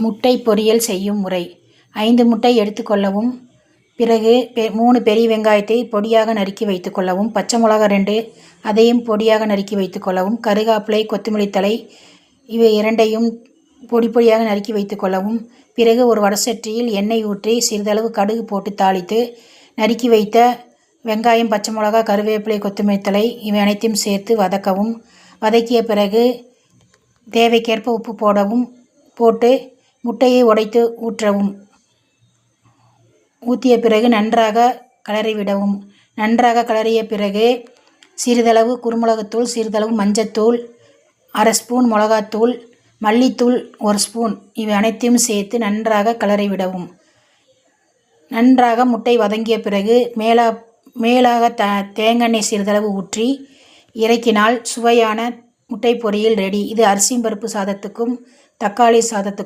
முட்டை பொரியல் செய்யும் முறை. 5 முட்டை எடுத்துக்கொள்ளவும். பிறகு 3 பெரிய வெங்காயத்தை பொடியாக நறுக்கி வைத்துக்கொள்ளவும். பச்சை மிளகா 2 அதையும் பொடியாக நறுக்கி வைத்துக்கொள்ளவும். கருகாப்பிலை, கொத்தமல்லி தழை இவை இரண்டையும் பொடியாக நறுக்கி வைத்துக்கொள்ளவும். பிறகு ஒரு வடசட்டியில் எண்ணெய் ஊற்றி சிறிதளவு கடுகு போட்டு தாளித்து நறுக்கி வைத்த வெங்காயம், பச்சை மிளகா, கருவேப்பிலை, கொத்தமல்லி தழை இவை அனைத்தையும் சேர்த்து வதக்கவும். வதக்கிய பிறகு தேவைக்கேற்ப உப்பு போட்டு முட்டையை உடைத்து ஊற்றவும். ஊற்றிய பிறகு நன்றாக கிளறிவிடவும். நன்றாக கிளறிய பிறகு சிறிதளவு குருமிளகுத்தூள், சிறிதளவு மஞ்சத்தூள், அரை ஸ்பூன் மிளகாத்தூள், மல்லித்தூள் 1 ஸ்பூன் இவை அனைத்தையும் சேர்த்து நன்றாக கிளறிவிடவும். நன்றாக முட்டை வதங்கிய பிறகு மேலாக தேங்காய் சிறிதளவு ஊற்றி இறக்கினால் சுவையான முட்டை பொரியல் ரெடி. இது அரிசி பருப்பு சாதத்துக்கும் தக்காளி சாதத்துக்கும்